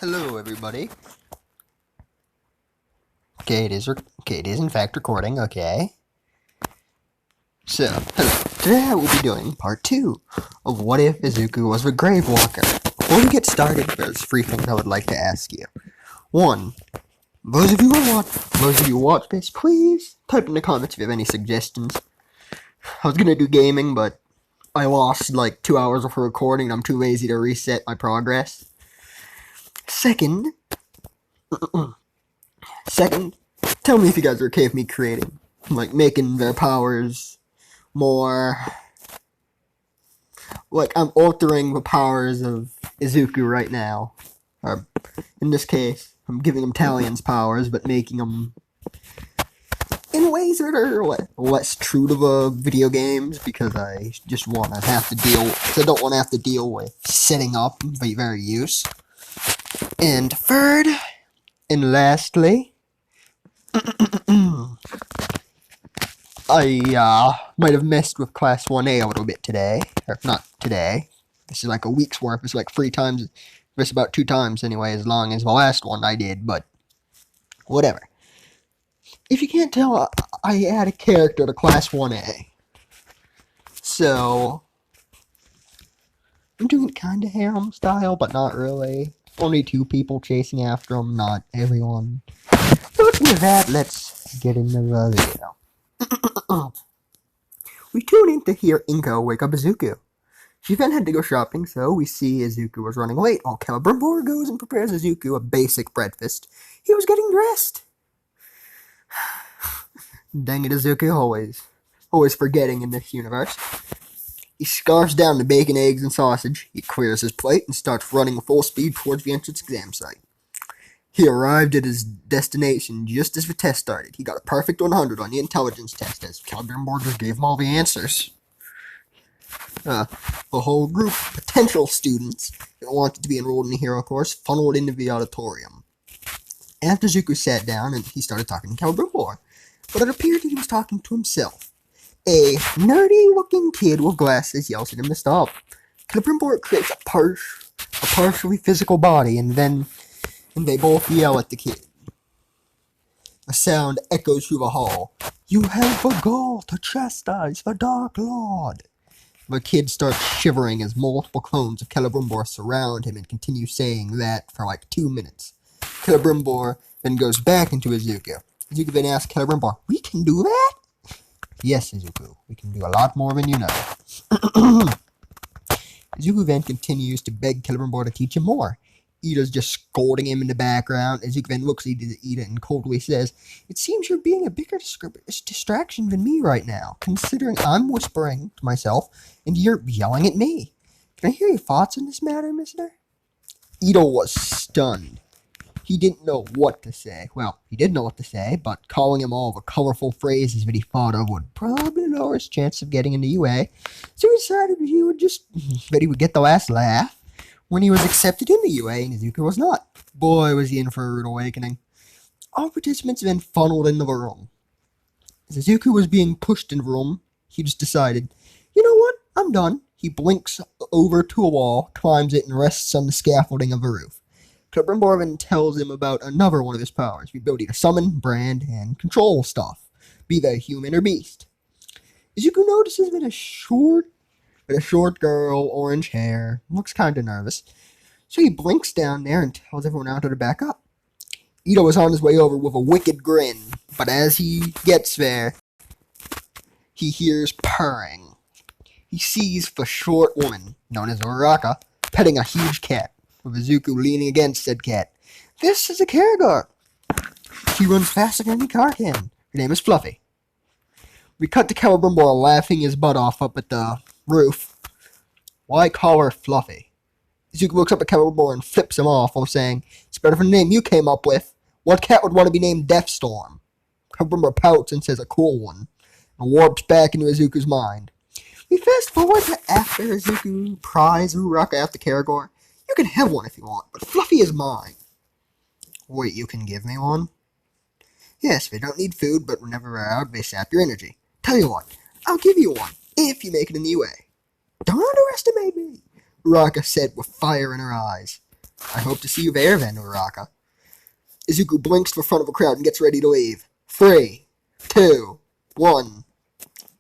Hello, everybody. Okay, it is in fact recording. Okay. So, hello. Today I will be doing part 2 of What If Izuku Was a Gravewalker. Before we get started, there's 3 things I would like to ask you. 1. Those of you who watch this, please type in the comments if you have any suggestions. I was gonna do gaming, but I lost like 2 hours of recording and I'm too lazy to reset my progress. Second, tell me if you guys are okay with me creating, like, making their powers more, like, I'm altering the powers of Izuku right now. Or, in this case, I'm giving him Talion's powers, but making them in ways that are less true to the video games, because I just want to have to deal, because I don't want to have to deal with setting up the very use. And third, and lastly, I might have messed with Class 1A a little bit today. Or, not today. This is like a week's worth. It's like 3 times. It's about 2 times anyway, as long as the last one I did, but whatever. If you can't tell, I add a character to Class 1A. So, I'm doing it kind of harem style, but not really. Only 2 people chasing after him, not everyone. Looking at that, let's get into the video. We tune in to hear Inko wake up Izuku. She then had to go shopping, so we see Izuku was running late while Celebrimbor goes and prepares Izuku a basic breakfast. He was getting dressed. Dang it, Izuku, always forgetting in this universe. He scarfs down the bacon, eggs, and sausage. He clears his plate and starts running full speed towards the entrance exam site. He arrived at his destination just as the test started. He got a perfect 100 on the intelligence test, as Celebrimbor just gave him all the answers. The whole group of potential students that wanted to be enrolled in the hero course funneled into the auditorium. After Zuko sat down, and he started talking to Celebrimbor, but it appeared that he was talking to himself. A nerdy-looking kid with glasses yells at him to stop. Celebrimbor creates a partially physical body, and they both yell at the kid. A sound echoes through the hall. "You have the gall to chastise the Dark Lord." The kid starts shivering as multiple clones of Celebrimbor surround him and continue saying that for like 2 minutes. Celebrimbor then goes back into Izuku. Izuku then asks Celebrimbor, "We can do that?" "Yes, Izuku, we can do a lot more than you know." Izuku then continues to beg Celebrimbor to teach him more. Ida's just scolding him in the background. Izuku then looks at Ida and coldly says, "It seems you're being a bigger distraction than me right now, considering I'm whispering to myself and you're yelling at me. Can I hear your thoughts on this matter, mister?" Ida was stunned. He didn't know what to say. Well, he did know what to say, but calling him all the colorful phrases that he thought of would probably lower his chance of getting into UA, so he decided that he would get the last laugh when he was accepted into UA and Izuku was not. Boy, was he in for a rude awakening. All participants then funneled into the room. As Izuku was being pushed into the room, he just decided, "You know what? I'm done." He blinks over to a wall, climbs it, and rests on the scaffolding of the roof. Celebrimbor then tells him about another one of his powers, the ability to summon, brand, and control stuff, be they human or beast. Izuku notices that a short girl, orange hair, looks kinda nervous, so he blinks down there and tells everyone out to back up. Ito was on his way over with a wicked grin, but as he gets there, he hears purring. He sees the short woman, known as Uraraka, petting a huge cat, with Izuku leaning against said cat. This is a Karagor. She runs faster than any car can. Her name is Fluffy. We cut to Celebrimbor laughing his butt off up at the roof. Why call her Fluffy? Izuku looks up at Celebrimbor and flips him off while saying, "It's better than the name you came up with. What cat would want to be named Deathstorm?" Celebrimbor pouts and says a cool one, and warps back into Izuku's mind. We fast forward to after Izuku pries Uraraka after Karagor. "You can have one if you want, but Fluffy is mine." "Wait, you can give me one?" "Yes, they don't need food, but whenever they're out, they sap your energy. Tell you what, I'll give you one, if you make it in the UA." "Don't underestimate me," Uraraka said with fire in her eyes. I hope to see you there then, Uraraka. Izuku blinks to the front of a crowd and gets ready to leave. 3, 2, 1.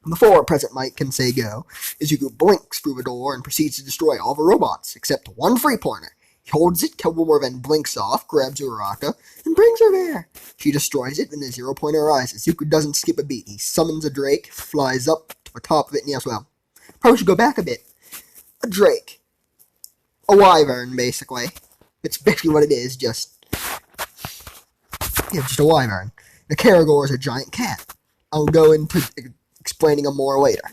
Before President Mike can say go, Izuku blinks through the door and proceeds to destroy all the robots, except one three-pointer. He holds it, Killbomber then blinks off, grabs Uraraka, and brings her there. She destroys it, and the zero-pointer arises. Izuku doesn't skip a beat. He summons a drake, flies up to the top of it, and yells, well, probably should go back a bit. A drake. A wyvern, basically. It's basically what it is, just a wyvern. The Karagor is a giant cat. I'll go into explaining him more later.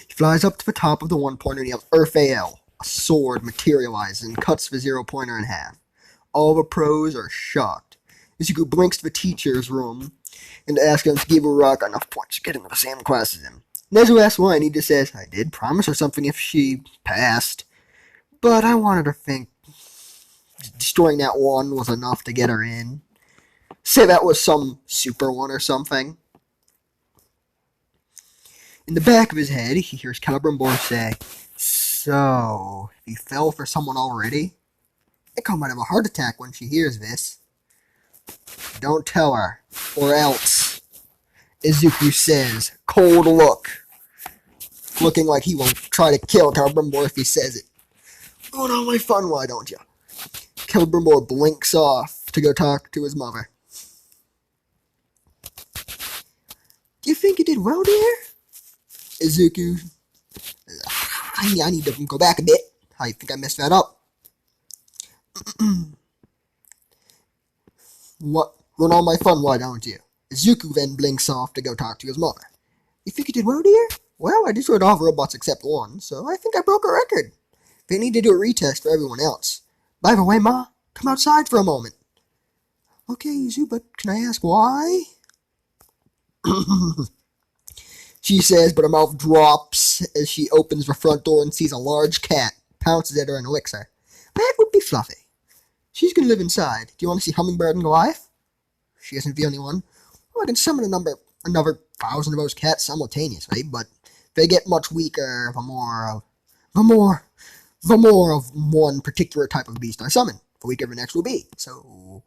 He flies up to the top of the one-pointer and yells, Earth-AL. A sword materializes and cuts the zero-pointer in half. All the pros are shocked. Izuku blinks to the teacher's room and asks him to give Uraraka enough points to get into the same class as him. Nezu asks why, and he just says, I did promise her something if she passed, but I wanted her to think destroying that one was enough to get her in. Say that was some super one or something. In the back of his head, he hears Celebrimbor say, so, you fell for someone already? Echo might have a heart attack when she hears this. Don't tell her, or else. Izuku says, cold look. Looking like he will try to kill Celebrimbor if he says it. Oh no, my fun, why don't you? Celebrimbor blinks off to go talk to his mother. Do you think you did well, dear? Izuku, I need to go back a bit. I think I messed that up. What? Run all my fun, why don't you? Izuku then blinks off to go talk to his mother. You think you did well, dear? Well, I destroyed all the robots except one, so I think I broke a record. They need to do a retest for everyone else. By the way, Ma, come outside for a moment. Okay, Izu, but can I ask why? She says, but her mouth drops as she opens the front door and sees a large cat, pounces at her and licks her. That would be Fluffy. She's going to live inside. Do you want to see Hummingbird and Goliath? She isn't the only one. Well, I can summon another 1,000 of those cats simultaneously, but they get much weaker the more of one particular type of beast I summon, the weaker the next will be. So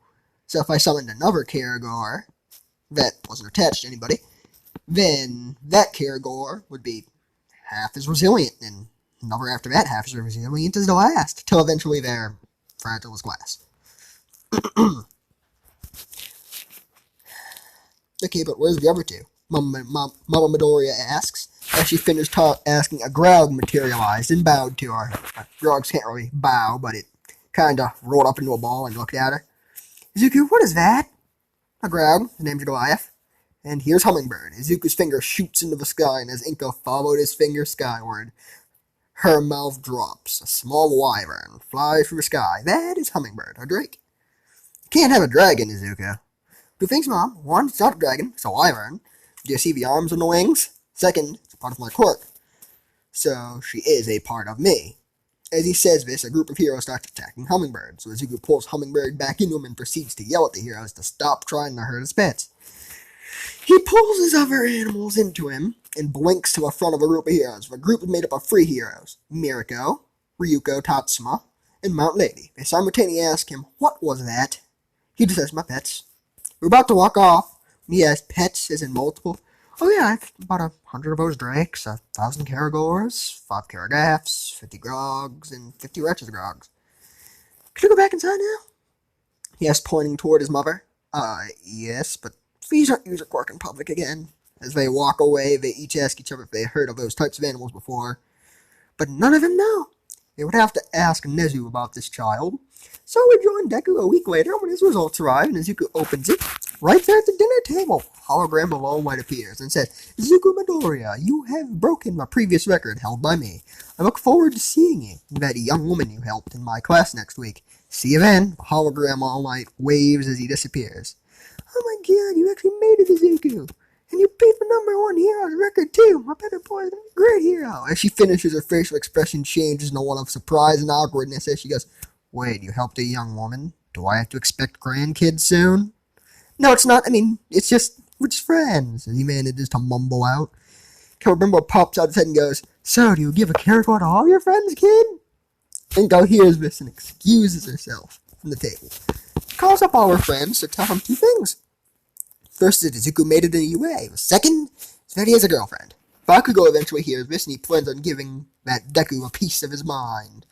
if I summoned another Karagor that wasn't attached to anybody, then that Karagor would be half as resilient, and another after that half as resilient as the last, till eventually they're fragile as glass. Okay, but where's the other two? Mama Midoriya asks, as she finished asking, a Graug materialized and bowed to her. Graugs can't really bow, but it kinda rolled up into a ball and looked at her. Izuku, what is that? A Graug, the name's Goliath. And here's Hummingbird. Izuku's finger shoots into the sky, and as Inko followed his finger skyward, her mouth drops. A small wyvern flies through the sky. That is Hummingbird, a drake. You can't have a dragon, Izuku. Two things, Mom. One, it's not a dragon, it's a wyvern. Do you see the arms and the wings? Second, it's part of my quirk. So, she is a part of me. As he says this, a group of heroes starts attacking Hummingbird, so Izuku pulls Hummingbird back into him and proceeds to yell at the heroes to stop trying to hurt his pets. He pulls his other animals into him and blinks to the front of a group of heroes. The group is made up of 3 heroes, Miriko, Ryuko Tatsuma, and Mount Lady. They simultaneously ask him, what was that? He just says, my pets. We're about to walk off. He has pets, as in multiple. Oh yeah, I've about 100 of those drakes, 1,000 Karagors, 5 Karagaths, 50 Grogs, and 50 Wretches Grogs. Can I go back inside now? He asked, pointing toward his mother. Yes, but please don't use your quirk in public again. As they walk away, they each ask each other if they heard of those types of animals before. But none of them know. They would have to ask Nezu about this child. So we join Deku a week later when his results arrive, and Izuku opens it. Right there at the dinner table, a hologram of All Might appears and says, Izuku Midoriya, you have broken my previous record held by me. I look forward to seeing you and that young woman you helped in my class next week. See you then. The hologram All Might waves as he disappears. Oh my god, you actually made it, Izuku. And you beat the #1 hero's record too. My better boy is a great hero. As she finishes, her facial expression changes into one of surprise and awkwardness as she goes, wait, you helped a young woman? Do I have to expect grandkids soon? No, it's not. I mean, it's just, we're just friends. And he manages to mumble out. Celebrimbor pops out his head and goes, so, do you give a carrot to all your friends, kid? Inko hears this and excuses herself from the table. Calls up all her friends to tell him two things. First is that Izuku made it in the UA. Second is that he has a girlfriend. Bakugo eventually hears this and he plans on giving that Deku a piece of his mind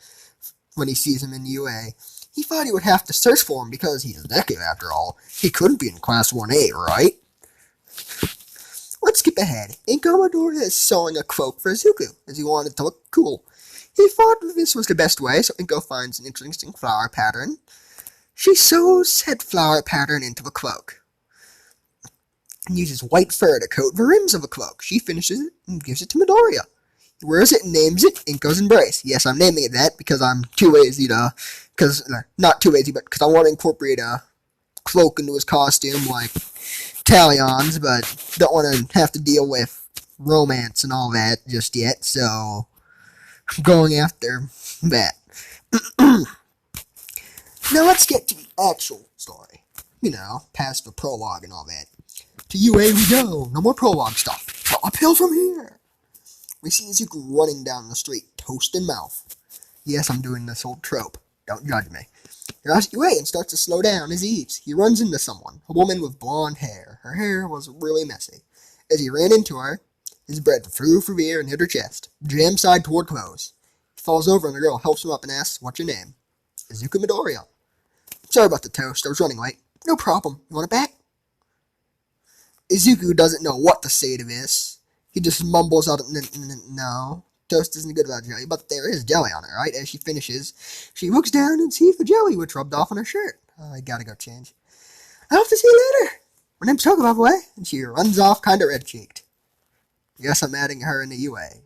when he sees him in the UA. He thought he would have to search for him because he's Deku after all. He couldn't be in Class 1A, right? Let's skip ahead. Inko Midoriya is sewing a cloak for Izuku, as he wanted to look cool. He thought this was the best way, so Inko finds an interesting flower pattern. She sews said flower pattern into the cloak, and uses white fur to coat the rims of the cloak. She finishes it and gives it to Midoriya. He wears it and names it Inko's Embrace. Yes, I'm naming it that because I'm too lazy to... not too lazy, but because I want to incorporate a cloak into his costume like Talion's, but don't want to have to deal with romance and all that just yet, so I'm going after that. Now let's get to the actual story. Past the prologue and all that. To UA we go. No more prologue stuff. But uphill from here. We see Izuku running down the street, toast in mouth. Yes, I'm doing this old trope. Don't judge me. He runs UA and starts to slow down as he eats. He runs into someone, a woman with blonde hair. Her hair was really messy. As he ran into her, his bread flew through the air and hit her chest, jammed side toward clothes. He falls over and the girl helps him up and asks, "What's your name?" "Izuku Midoriya." "Sorry about the toast, I was running late." "No problem. You want it back?" Izuku doesn't know what to say to this. He just mumbles out, "No, toast isn't good without jelly, but there is jelly on it," right? As she finishes, she looks down and sees the jelly, which rubbed off on her shirt. I gotta go change. "I'll have to see you later. My name's Choco, by the way." And she runs off kinda red-cheeked. Yes, I'm adding her in the UA.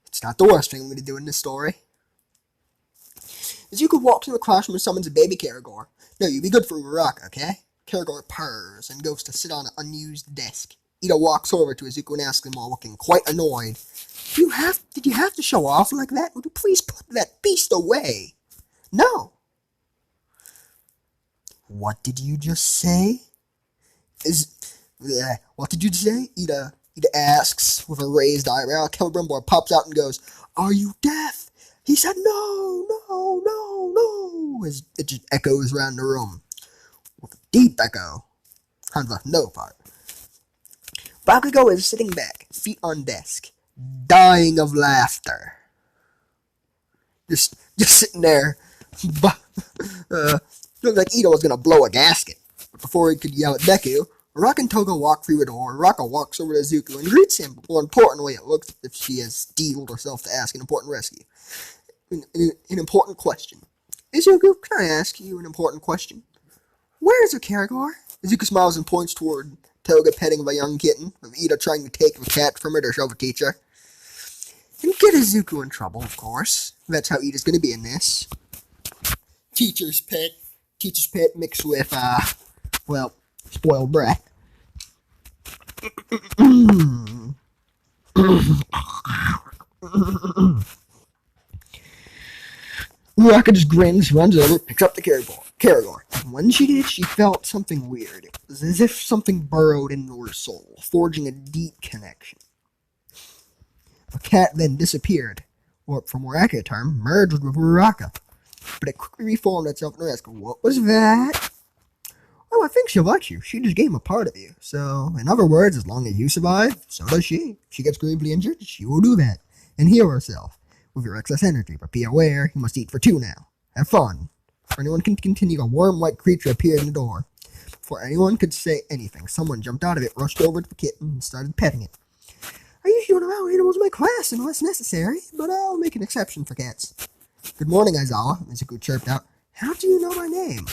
It's not the worst thing I'm gonna do in this story. Izuku walks into the classroom and summons a baby Karagor. "No, you be good for Uraraka, okay?" Karagor purrs and goes to sit on an unused desk. Ida walks over to Izuku and asks him while looking quite annoyed, Did you have to show off like that? Would you please put that beast away?" "No." "What did you just say?" What did you say?" Ida asks with a raised eyebrow. Celebrimbor pops out and goes, "Are you deaf?" He said, "No, no, no, no," as it just echoes around the room. With a deep echo. Kind of a no part. Bakugo is sitting back, feet on desk, dying of laughter. Just sitting there. Looked like Ito was going to blow a gasket. But before he could yell at Deku, Uraraka and Toga walk through the door. Uraraka walks over to Izuku and greets him. But more importantly, it looks as if she has steeled herself to ask an important rescue. An important question. "Izuku, can I ask you an important question? Where is your Karagor?" Izuku smiles and points toward Toga petting the young kitten, with Ida trying to take the cat from her to show the teacher. And get Izuku in trouble, of course. That's how Ida's going to be in this. Teacher's pet mixed with, spoiled brat. Uraraka just grins, runs over, picks up the Karagor. When she did, she felt something weird. It was as if something burrowed into her soul, forging a deep connection. The cat then disappeared, or from more accurate term, merged with Uraraka. But it quickly reformed itself and asked, "What was that?" "Oh, I think she'll like you. She just gave a part of you. So, in other words, as long as you survive, so does she. If she gets gravely injured, she will do that, and heal herself with your excess energy. But be aware, you must eat for two now. Have fun." Before anyone can continue, a worm-like creature appeared in the door. Before anyone could say anything, someone jumped out of it, rushed over to the kitten, and started petting it. "I usually don't allow animals in my class unless necessary, but I'll make an exception for cats." "Good morning, Aizawa," Izuku chirped out. "How do you know my name?"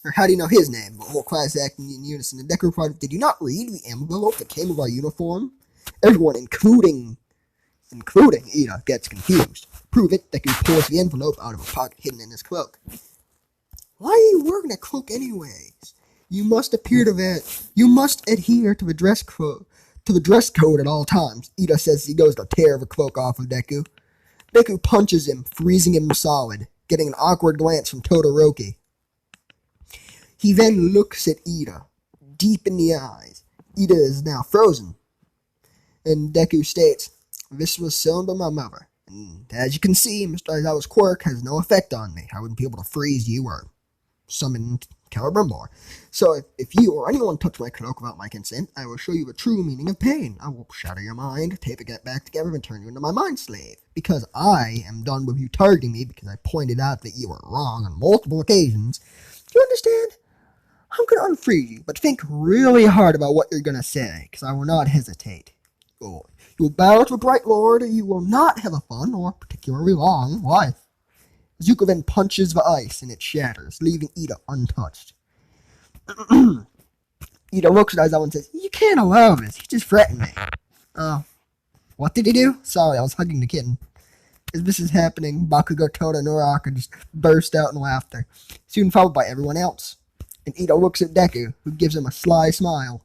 Or how do you know his name? The whole class acting in unison. The Deku replied, "Did you not read the envelope that came with our uniform?" Everyone, including Ida, gets confused. To prove it, Deku pulls the envelope out of a pocket hidden in his cloak. "Why are you wearing a cloak anyways? You must adhere to the dress code at all times," Ida says as he goes to tear the cloak off of Deku. Deku punches him, freezing him solid, getting an awkward glance from Todoroki. He then looks at Ida, deep in the eyes. Ida is now frozen. And Deku states, "This was sewn by my mother. And as you can see, Mr. Aizawa's quirk has no effect on me. I wouldn't be able to freeze you or summon Celebrimbor. So if you or anyone touch my cloak without my consent, I will show you the true meaning of pain. I will shatter your mind, tape it back together, and turn you into my mind slave. Because I am done with you targeting me because I pointed out that you were wrong on multiple occasions. Do you understand? I'm going to unfree you, but think really hard about what you're going to say, because I will not hesitate. You will bow to a bright lord, or you will not have a fun or particularly long life. Zuko then punches the ice, and it shatters, leaving Ida untouched. Ida looks at Aizawa and says, "You can't allow this. He just threatened me." Oh. What did he do? Sorry, I was hugging the kitten. As this is happening, Bakugo, Toda, and Uraraka just burst out in laughter, soon followed by everyone else. And Ida looks at Deku, who gives him a sly smile,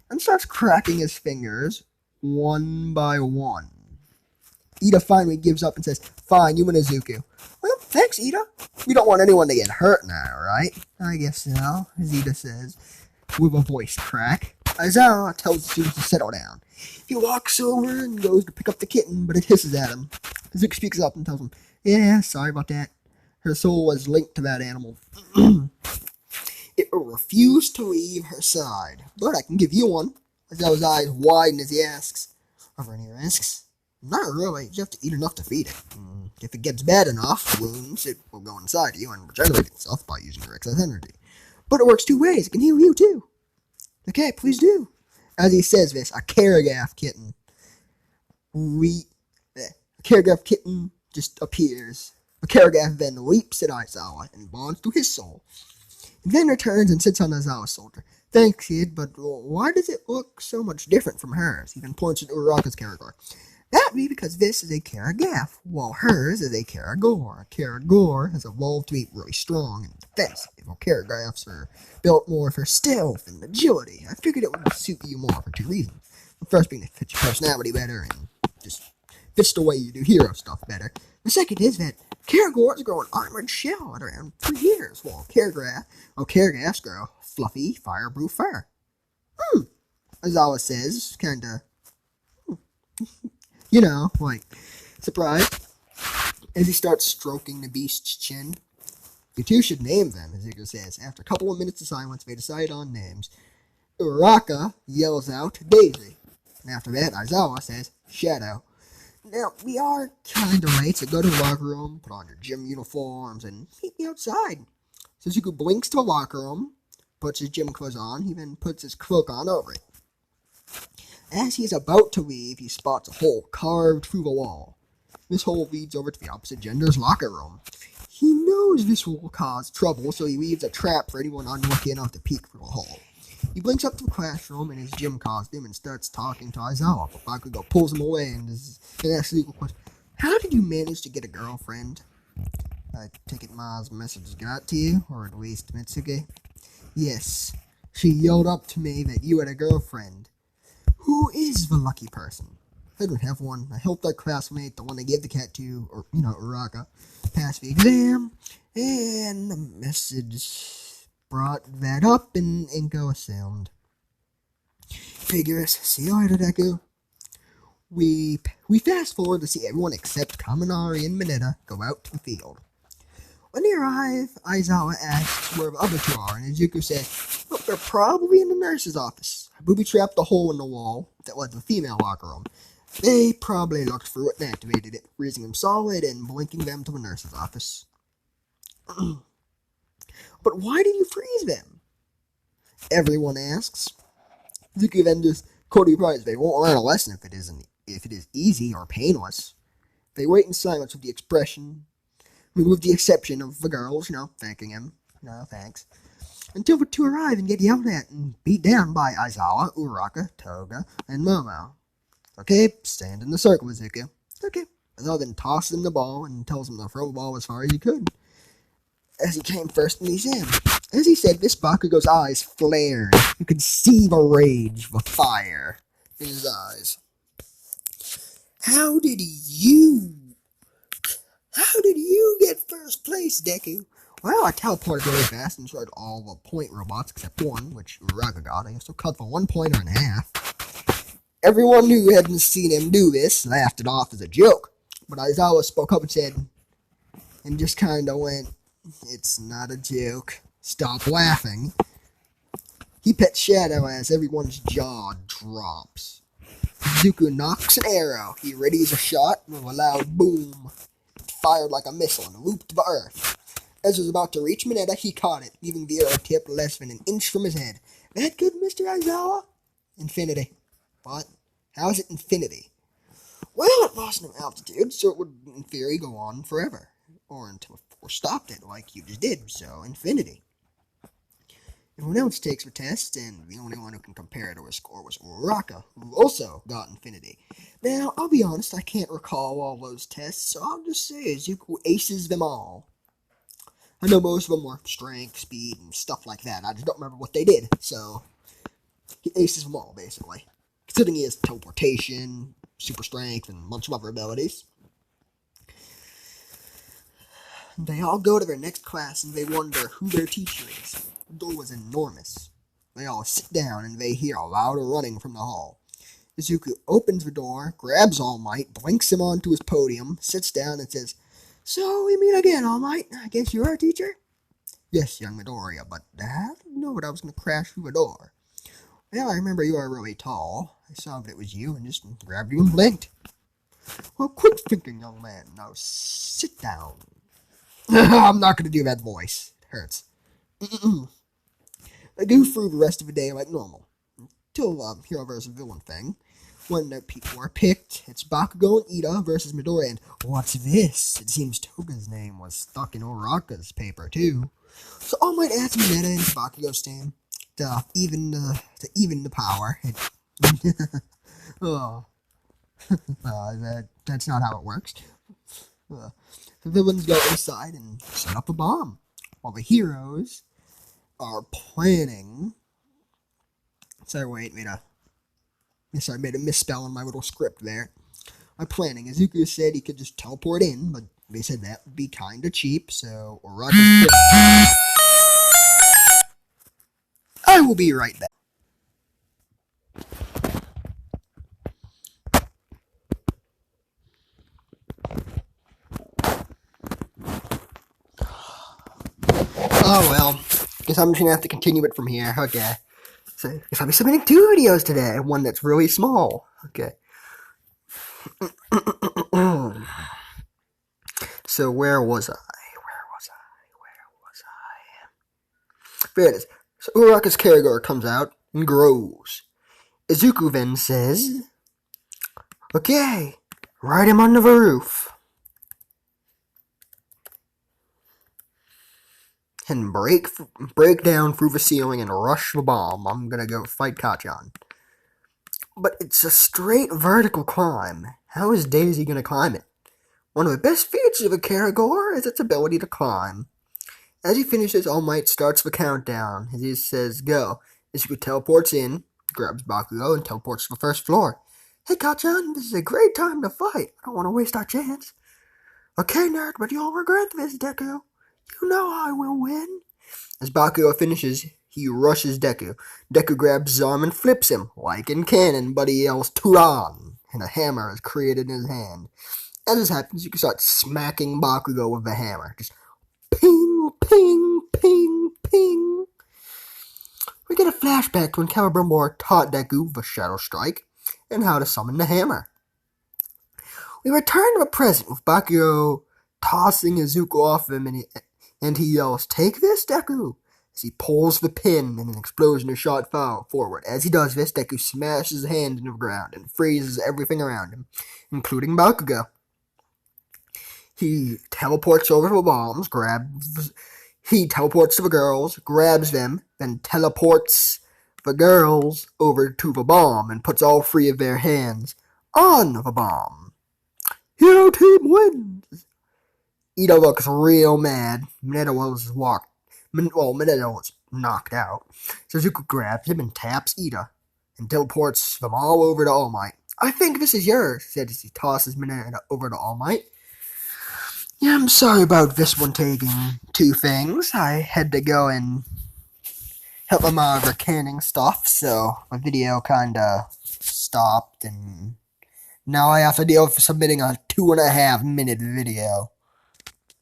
and starts cracking his fingers one by one. Ida finally gives up and says, "Fine, you win, Izuku." "Well, thanks, Ida. We don't want anyone to get hurt now, right?" "I guess so," as Ida says, with a voice crack. Aizawa tells Izuku to settle down. He walks over and goes to pick up the kitten, but it hisses at him. Izuku speaks up and tells him, "Yeah, sorry about that. Her soul was linked to that animal. It will refuse to leave her side, but I can give you one." Aizawa's eyes widen as he asks. Rainier asks, "Not really. You have to eat enough to feed it. If it gets bad enough, wounds, it will go inside you and regenerate itself by using your excess energy. But it works two ways. It can heal you too." "Okay, please do." As he says this, a Karagaf kitten. A Karagaf kitten just appears. A Karagaf then leaps at Aizawa and bonds to his soul. And then returns and sits on Aizawa's shoulder. "Thanks, kid, but why does it look so much different from hers?" He then points at Uraraka's Karagor. "That be because this is a Karagaf, while hers is a Karagor. A Karagor has evolved to be really strong and defensive, while Karagafs are built more for stealth and agility. I figured it would suit you more for two reasons. The first being it fits your personality better and just fits the way you do hero stuff better. The second is that Karagors grow an armored shell at around 3 years, while Karagafs grow fluffy, fireproof fur." Aizawa says, kinda, surprised, as he starts stroking the beast's chin. "You two should name them," Izuku says. After a couple of minutes of silence, they decide on names. Uraraka yells out, "Daisy." And after that, Aizawa says, "Shadow." "Now, we are kinda late, so go to the locker room, put on your gym uniforms, and meet me outside." So Izuku blinks to the locker room, puts his gym clothes on, he then puts his cloak on over it. As he is about to leave, he spots a hole carved through the wall. This hole leads over to the opposite gender's locker room. He knows this will cause trouble, so he leaves a trap for anyone unlucky enough to peek through the hole. He blinks up to the classroom in his gym costume and starts talking to Aizawa, but Bakugo pulls him away and asks the legal question, "How did you manage to get a girlfriend?" "I take it Ma's message got to you, or at least Mitsuki?" "Yes. She yelled up to me that you had a girlfriend." "Who is the lucky person?" "I don't have one. I helped our classmate, the one I gave the cat to, or, Uraraka, pass the exam, and the message brought that up, and Inko assumed." "Figures. See you later, Deku." We fast forward to see everyone except Kaminari and Mineta go out to the field. When they arrive, Aizawa asks where the other two are, and Izuku says, "Well, they're probably in the nurse's office. I booby-trapped a hole in the wall that led to the female locker room. They probably looked through it and activated it, freezing them solid and blinking them to the nurse's office." "But why did you freeze them?" everyone asks. Izuku then just Cody replies, "They won't learn a lesson if it is easy or painless." They wait in silence with the exception of the girls, thanking him. "No, thanks." Until the two arrive and get yelled at and beat down by Aizawa, Uraraka, Toga, and Momo. "Okay, stand in the circle, Izuku." "Okay." Aizawa then tosses him the ball and tells him to throw the ball as far as he could, as he came first in the exam. As he said this, Bakugo's eyes flared. You could see the rage, the fire in his eyes. How did you get first place, Deku?" "Well, I teleported very fast and destroyed all the point robots except one, which Uraraka got. I also cut the 1-pointer in half." Everyone who hadn't seen him do this laughed it off as a joke. But Aizawa spoke up and said, and just kind of went, "It's not a joke. Stop laughing." He pets Shadow as everyone's jaw drops. Izuku knocks an arrow. He readies a shot with a loud boom. It fired like a missile and looped the earth. As it was about to reach Mineta, he caught it, leaving the arrow tip less than an inch from his head. That good, Mr. Aizawa? Infinity. What? How is it infinity? Well, it lost no altitude, so it would, in theory, go on forever. Or until Force stopped it, like you just did, so infinity. Everyone else takes the test, and the only one who can compare it to her score was Uraraka, who also got infinity. Now, I'll be honest, I can't recall all those tests, so I'll just say Izuku aces them all. I know most of them were strength, speed, and stuff like that. I just don't remember what they did, so he aces them all, basically. Considering he has teleportation, super strength, and a bunch of other abilities. They all go to their next class, and they wonder who their teacher is. The door was enormous. They all sit down, and they hear a loud running from the hall. Izuku opens the door, grabs All Might, blinks him onto his podium, sits down, and says, "So we meet again, All Might. I guess you're our teacher?" "Yes, young Midoriya, but I didn't know that I was going to crash through a door." "Well, I remember you are really tall. I saw that it was you and just grabbed you and blinked." "Well, quit thinking, young man. Now sit down." I'm not going to do that voice. It hurts. They go through the rest of the day like normal. Until hero versus villain thing. When the people are picked, it's Bakugo and Ida versus Midoriya, and what's this? It seems Toga's name was stuck in Uraraka's paper, too. So All Might ask Mineta and Bakugo's team to even the power. Oh. That's not how it works. The villains go inside and set up a bomb, while the heroes are planning. Sorry, wait, made a misspell in my little script there. I'm planning. Izuku said he could just teleport in, but they said that would be kinda cheap, so Uraraka. I will be right back. Oh well, guess I'm just gonna have to continue it from here. Okay. So, guess I'll be submitting 2 videos today. One that's really small. Okay. So where was I? There it is. So Uraraka's Karagor comes out and grows. Izuku then says, "Okay, ride him under the roof." And break down through the ceiling and rush the bomb. I'm gonna go fight Kachan. But it's a straight vertical climb. How is Daisy gonna climb it? One of the best features of a Karagor is its ability to climb. As he finishes, All Might starts the countdown. As he says, "Go." Izuku teleports in, grabs Bakugo, and teleports to the first floor. "Hey, Kachan, this is a great time to fight. I don't want to waste our chance." "Okay, nerd, but you'll regret this, Deku. You know I will win." As Bakugo finishes, he rushes Deku. Deku grabs his arm and flips him, like in canon, but he yells, "Turan!" and a hammer is created in his hand. As this happens, you can start smacking Bakugo with the hammer. Just ping, ping, ping, ping. We get a flashback to when Celebrimbor taught Deku the Shadow Strike and how to summon the hammer. We return to the present with Bakugo tossing Izuku off him, and he yells, "Take this, Deku!" as he pulls the pin and an explosion of shot forward. As he does this, Deku smashes his hand into the ground and freezes everything around him, including Bakugo. He teleports over to the bombs, he teleports to the girls, grabs them, then teleports the girls over to the bomb and puts all 3 of their hands on the bomb. Hero team wins! Ida looks real mad. Mineta was knocked out. Suzuki grabs him and taps Ida and teleports them all over to All Might. "I think this is yours," said as he tosses Mineta over to All Might. "Yeah, I'm sorry about this one taking 2 things. I had to go and help them out with their canning stuff, so my video kinda stopped and Now I have to deal with submitting a 2.5 minute video.